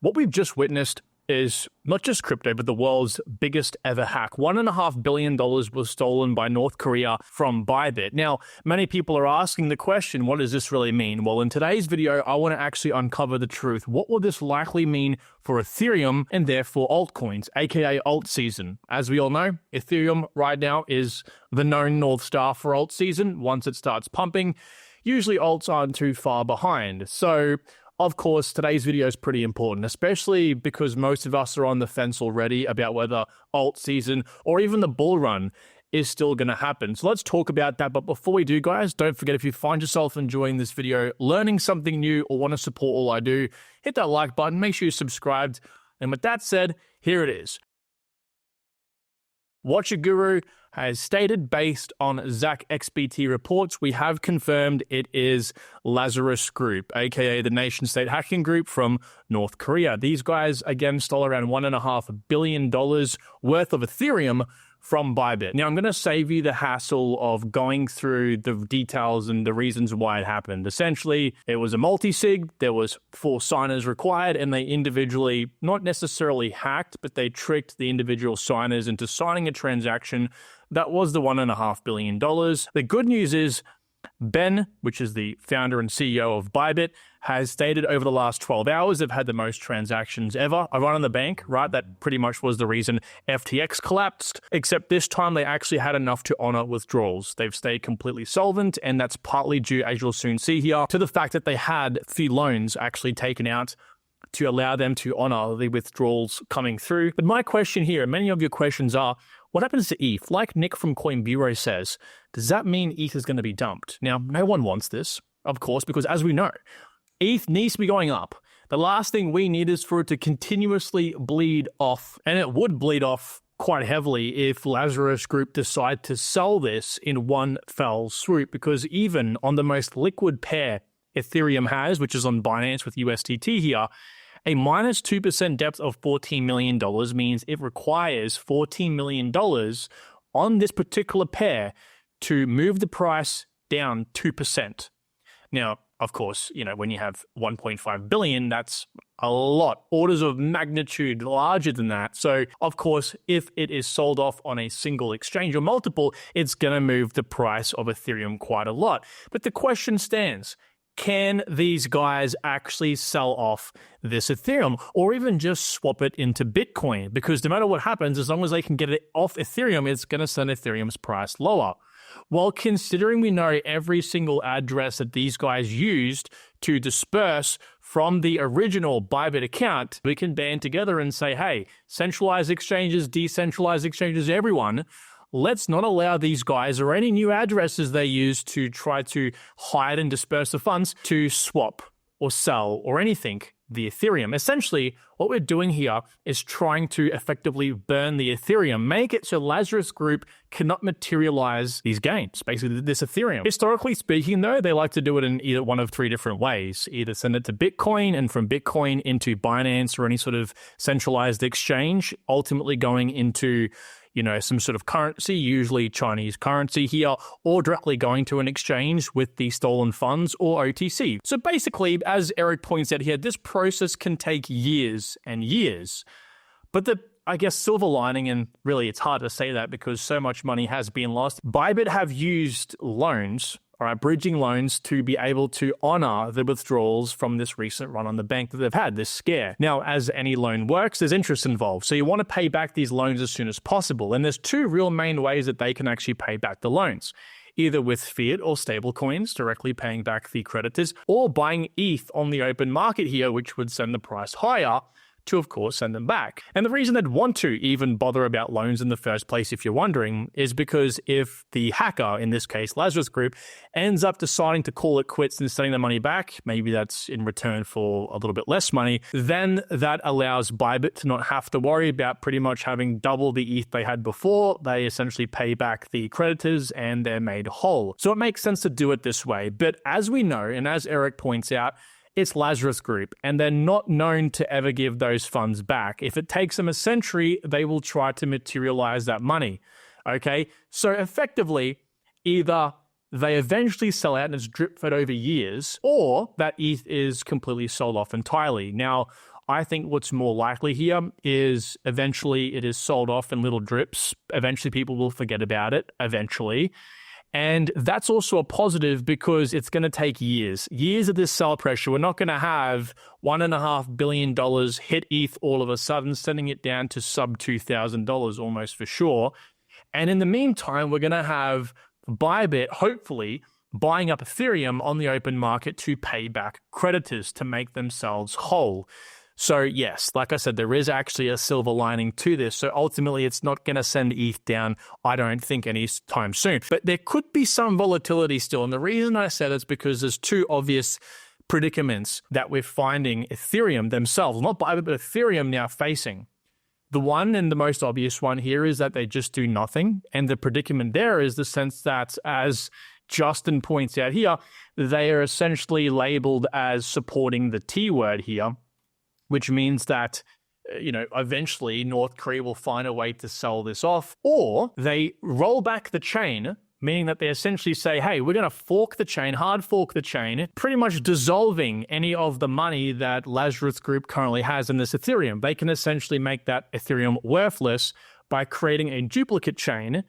What we've just witnessed is not just crypto, but the world's biggest ever hack. $1.5 billion was stolen by North Korea from Bybit. Now, many people are asking the question, what does this really mean? Well, in today's video, I want to actually uncover the truth. What will this likely mean for Ethereum and therefore altcoins, aka alt season? As we all know, Ethereum right now is the known North Star for alt season. Once it starts pumping, usually alts aren't too far behind. So, of course, today's video is pretty important, especially because most of us are on the fence already about whether alt season or even the bull run is still going to happen. So let's talk about that. But before we do, guys, don't forget, if you find yourself enjoying this video, learning something new, or want to support all I do, hit that like button, make sure you're subscribed. And with that said, here it is. What your guru has stated based on Zach XBT reports, we have confirmed it is Lazarus Group, aka the nation state hacking group from North Korea. These guys, again, stole around $1.5 billion worth of Ethereum from Bybit. Now, I'm going to save you the hassle of going through the details and the reasons why it happened. Essentially, it was a multi-sig, there was 4 signers required, and they individually, not necessarily hacked, but they tricked the individual signers into signing a transaction that was the $1.5 billion. The good news is Ben, which is the founder and CEO of Bybit, has stated over the last 12 hours they've had the most transactions ever. I run on the bank, right? That pretty much was the reason FTX collapsed, except this time they actually had enough to honor withdrawals. They've stayed completely solvent, and that's partly due, as you'll soon see here, to the fact that they had a few loans actually taken out to allow them to honor the withdrawals coming through. But my question here, and many of your questions are, what happens to ETH? Like Nick from Coin Bureau says, does that mean ETH is going to be dumped? Now, no one wants this, of course, because as we know, ETH needs to be going up. The last thing we need is for it to continuously bleed off, and it would bleed off quite heavily if Lazarus Group decide to sell this in one fell swoop, because even on the most liquid pair Ethereum has, which is on Binance with USDT here, a minus 2% depth of $14 million means it requires $14 million on this particular pair to move the price down 2%. Now, of course, you know, when you have 1.5 billion, that's a lot, orders of magnitude larger than that. So, of course, if it is sold off on a single exchange or multiple, it's going to move the price of Ethereum quite a lot. But the question stands, can these guys actually sell off this Ethereum or even just swap it into Bitcoin? Because no matter what happens, as long as they can get it off Ethereum, it's going to send Ethereum's price lower. Well, considering we know every single address that these guys used to disperse from the original Bybit account, we can band together and say, hey, centralized exchanges, decentralized exchanges, everyone, let's not allow these guys or any new addresses they use to try to hide and disperse the funds to swap or sell or anything the Ethereum. Essentially, what we're doing here is trying to effectively burn the Ethereum, make it so Lazarus Group cannot materialize these gains, basically this Ethereum. Historically speaking, though, they like to do it in either one of 3 different ways. Either send it to Bitcoin, and from Bitcoin into Binance or any sort of centralized exchange, ultimately going into, you know, some sort of currency, usually Chinese currency here, or directly going to an exchange with the stolen funds or OTC. So basically, as Eric points out here, this process can take years and years. But the, I guess, silver lining, and really it's hard to say that because so much money has been lost, Bybit have used loans, all right, bridging loans, to be able to honor the withdrawals from this recent run on the bank that they've had, this scare. Now, as any loan works, there's interest involved. So you want to pay back these loans as soon as possible. And there's 2 real main ways that they can actually pay back the loans. Either with fiat or stable coins, directly paying back the creditors, or buying ETH on the open market here, which would send the price higher to, of course, send them back. And the reason they'd want to even bother about loans in the first place, if you're wondering, is because if the hacker, in this case Lazarus Group, ends up deciding to call it quits and sending the money back, maybe that's in return for a little bit less money, then that allows Bybit to not have to worry about pretty much having double the ETH they had before. They essentially pay back the creditors and they're made whole. So it makes sense to do it this way. But as we know, and as Eric points out, it's Lazarus Group, and they're not known to ever give those funds back. If it takes them a century, they will try to materialize that money. Okay? So effectively, either they eventually sell out and it's drip fed over years, or that ETH is completely sold off entirely. Now, I think what's more likely here is eventually it is sold off in little drips. Eventually people will forget about it, eventually. And that's also a positive because it's going to take years of this sell pressure. We're not going to have $1.5 billion hit ETH all of a sudden, sending it down to sub $2,000 almost for sure. And in the meantime, we're going to have Bybit, hopefully, buying up Ethereum on the open market to pay back creditors to make themselves whole. So yes, like I said, there is actually a silver lining to this. So ultimately, it's not going to send ETH down, I don't think, anytime soon. But there could be some volatility still. And the reason I said it's because there's two obvious predicaments that we're finding Ethereum themselves, not Bybit, but Ethereum now facing. The one and the most obvious one here is that they just do nothing. And the predicament there is the sense that, as Justin points out here, they are essentially labeled as supporting the T word here, which means that, eventually North Korea will find a way to sell this off, or they roll back the chain, meaning that they essentially say, hey, we're going to fork the chain, hard fork the chain, pretty much dissolving any of the money that Lazarus Group currently has in this Ethereum. They can essentially make that Ethereum worthless by creating a duplicate chain.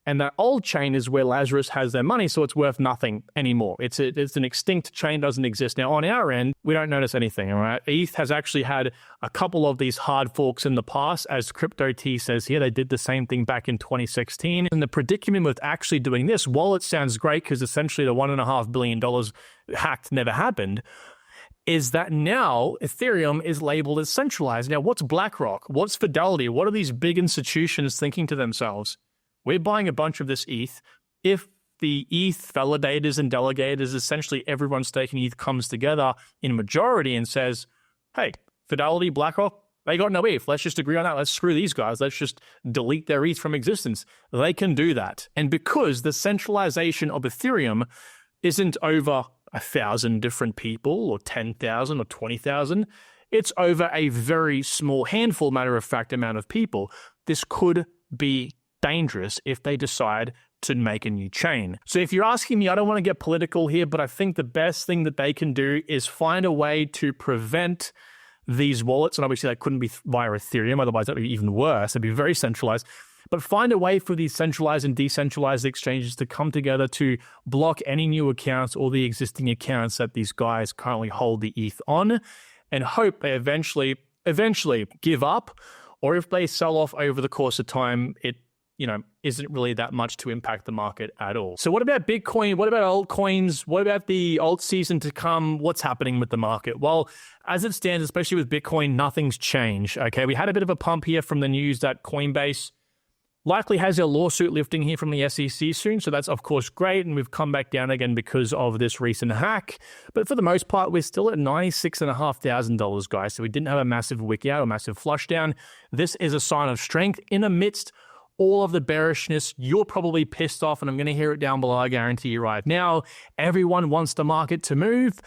And that old chain is where Lazarus has their money, so it's worth nothing anymore. It's an extinct chain, doesn't exist. Now, on our end, we don't notice anything, all right? ETH has actually had a couple of these hard forks in the past. As Crypto T says here, they did the same thing back in 2016. And the predicament with actually doing this, while it sounds great because essentially the $1.5 billion hacked never happened, is that now Ethereum is labeled as centralized. Now, what's BlackRock? What's Fidelity? What are these big institutions thinking to themselves? We're buying a bunch of this ETH. If the ETH validators and delegators, essentially everyone staking ETH, comes together in majority and says, hey, Fidelity, BlackRock, they got no ETH. Let's just agree on that. Let's screw these guys. Let's just delete their ETH from existence. They can do that. And because the centralization of Ethereum isn't over 1,000 different people or 10,000 or 20,000, it's over a very small handful, matter of fact, amount of people. This could be dangerous if they decide to make a new chain. So if you're asking me, I don't want to get political here, but I think the best thing that they can do is find a way to prevent these wallets, and obviously that couldn't be via Ethereum, otherwise that would be even worse. It'd be very centralized. But find a way for these centralized and decentralized exchanges to come together to block any new accounts or the existing accounts that these guys currently hold the ETH on, and hope they eventually give up, or if they sell off over the course of time, it isn't really that much to impact the market at all. So what about Bitcoin? What about altcoins? What about the alt season to come? What's happening with the market? Well, as it stands, especially with Bitcoin, nothing's changed. Okay, we had a bit of a pump here from the news that Coinbase likely has a lawsuit lifting here from the SEC soon. So that's, of course, great. And we've come back down again because of this recent hack. But for the most part, we're still at $96,500, guys. So we didn't have a massive wick out or massive flush down. This is a sign of strength in amidst all of the bearishness. You're probably pissed off, and I'm going to hear it down below, I guarantee you right now. Everyone wants the market to move.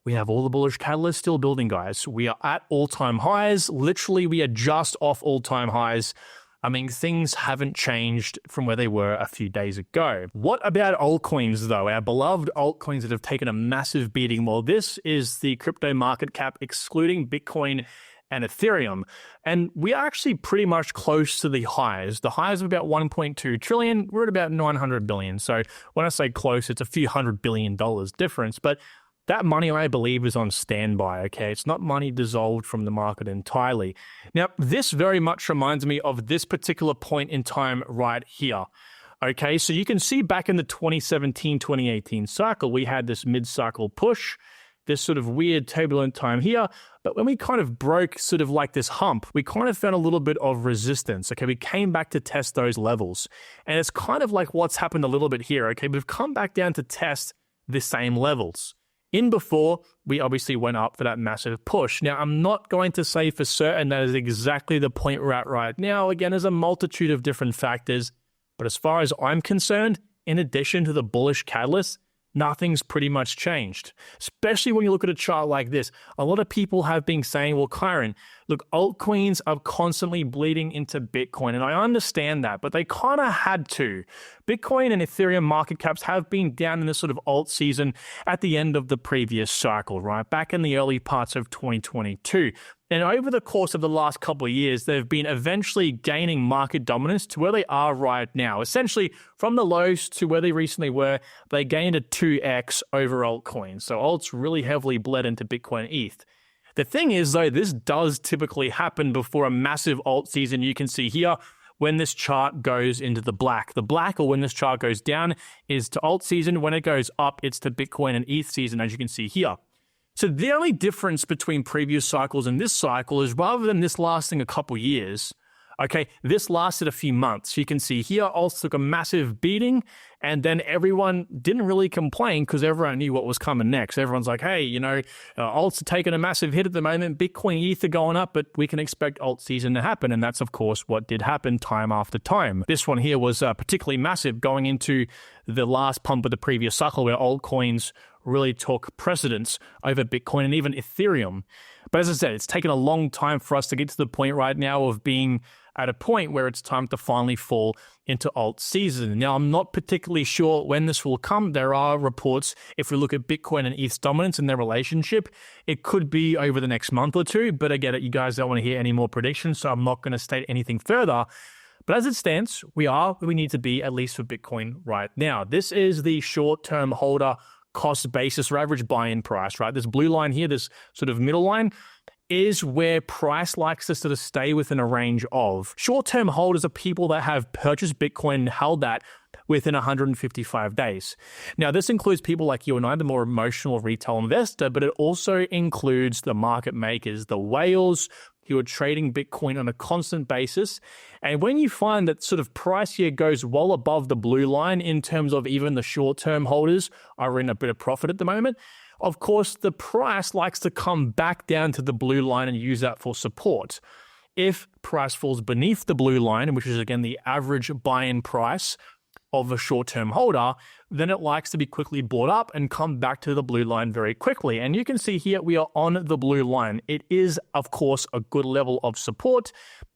We have all the bullish catalysts still building, guys. We are at all-time highs. Literally, we are just off all-time highs. I mean, things haven't changed from where they were a few days ago. What about altcoins, though? Our beloved altcoins that have taken a massive beating. Well, this is the crypto market cap excluding Bitcoin and Ethereum. And we are actually pretty much close to the highs. The highs of about 1.2 trillion. We're at about 900 billion. So when I say close, it's a few $100 billion difference. But that money, I believe, is on standby, okay? It's not money dissolved from the market entirely. Now, this very much reminds me of this particular point in time right here. Okay, so you can see back in the 2017-2018 cycle, we had this mid-cycle push, this sort of weird turbulent time here. But when we kind of broke sort of like this hump, we kind of found a little bit of resistance. Okay, we came back to test those levels. And it's kind of like what's happened a little bit here. Okay, we've come back down to test the same levels. In before, we obviously went up for that massive push. Now, I'm not going to say for certain that is exactly the point we're at right now. Again, there's a multitude of different factors. But as far as I'm concerned, in addition to the bullish catalyst, nothing's pretty much changed, especially when you look at a chart like this. A lot of people have been saying, well, Kyron, Look, altcoins are constantly bleeding into Bitcoin, and I understand that, but they kind of had to. Bitcoin and Ethereum market caps have been down in this sort of alt season at the end of the previous cycle, right? Back in the early parts of 2022. And over the course of the last couple of years, they've been eventually gaining market dominance to where they are right now. Essentially, from the lows to where they recently were, they gained a 2x over altcoins. So alts really heavily bled into Bitcoin and ETH. The thing is, though, this does typically happen before a massive alt season. You can see here when this chart goes into the black. The black, or when this chart goes down, is to alt season. When it goes up, it's to Bitcoin and ETH season, as you can see here. So the only difference between previous cycles and this cycle is rather than this lasting a couple years, okay, this lasted a few months. You can see here, alts took a massive beating, and then everyone didn't really complain because everyone knew what was coming next. Everyone's like, hey, alts are taking a massive hit at the moment. Bitcoin, ETH are going up, but we can expect alt season to happen. And that's, of course, what did happen time after time. This one here was particularly massive going into the last pump of the previous cycle where altcoins really took precedence over Bitcoin and even Ethereum. But as I said, it's taken a long time for us to get to the point right now of being at a point where it's time to finally fall into alt season. Now, I'm not particularly sure when this will come. There are reports, if we look at Bitcoin and ETH's dominance and their relationship, it could be over the next month or two. But I get it, you guys don't want to hear any more predictions, so I'm not going to state anything further. But as it stands, we are where we need to be, at least for Bitcoin right now. This is the short-term holder cost basis or average buy-in price, right? This blue line here, this sort of middle line, is where price likes to sort of stay within a range of. Short-term holders are people that have purchased Bitcoin and held that within 155 days. Now, this includes people like you and I, the more emotional retail investor, but it also includes the market makers, the whales who are trading Bitcoin on a constant basis. And when you find that sort of price here goes well above the blue line in terms of even the short-term holders are in a bit of profit at the moment, of course, the price likes to come back down to the blue line and use that for support. If price falls beneath the blue line, which is again the average buy-in price of a short-term holder, then it likes to be quickly bought up and come back to the blue line very quickly. And you can see here we are on the blue line. It is, of course, a good level of support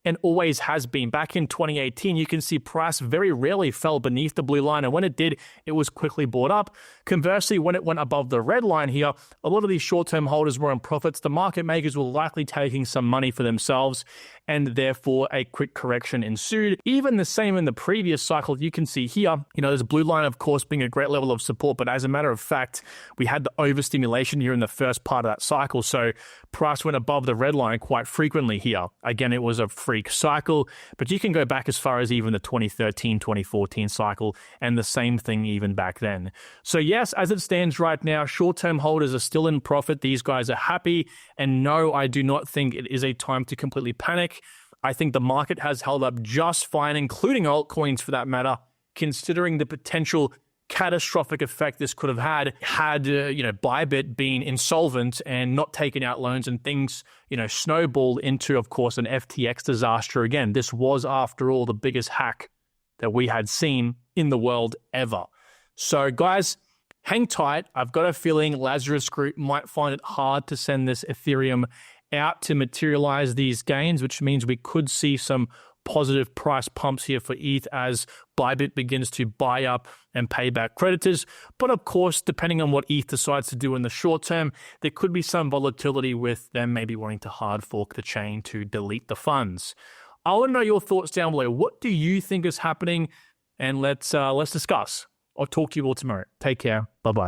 and always has been. Back in 2018, you can see price very rarely fell beneath the blue line, and when it did, it was quickly bought up. Conversely, when it went above the red line here, a lot of these short-term holders were in profits. The market makers were likely taking some money for themselves, and therefore a quick correction ensued. Even the same in the previous cycle, you can see here, this blue line, of course, being a great level of support, but as a matter of fact, we had the overstimulation here in the first part of that cycle, so price went above the red line quite frequently here. Again, it was a freak cycle, but you can go back as far as even the 2013, 2014 cycle, and the same thing even back then. So yes, as it stands right now, short-term holders are still in profit. These guys are happy, and no, I do not think it is a time to completely panic. I think the market has held up just fine, including altcoins for that matter, considering the potential catastrophic effect this could have had Bybit been insolvent and not taking out loans and things, snowballed into, of course, an FTX disaster again. This was, after all, the biggest hack that we had seen in the world ever. So, guys, hang tight. I've got a feeling Lazarus Group might find it hard to send this Ethereum out to materialize these gains, which means we could see some positive price pumps here for ETH as Bybit begins to buy up and pay back creditors. But of course, depending on what ETH decides to do in the short term, there could be some volatility with them maybe wanting to hard fork the chain to delete the funds. I want to know your thoughts down below. What do you think is happening? And let's discuss. I'll talk to you all tomorrow. Take care. Bye-bye.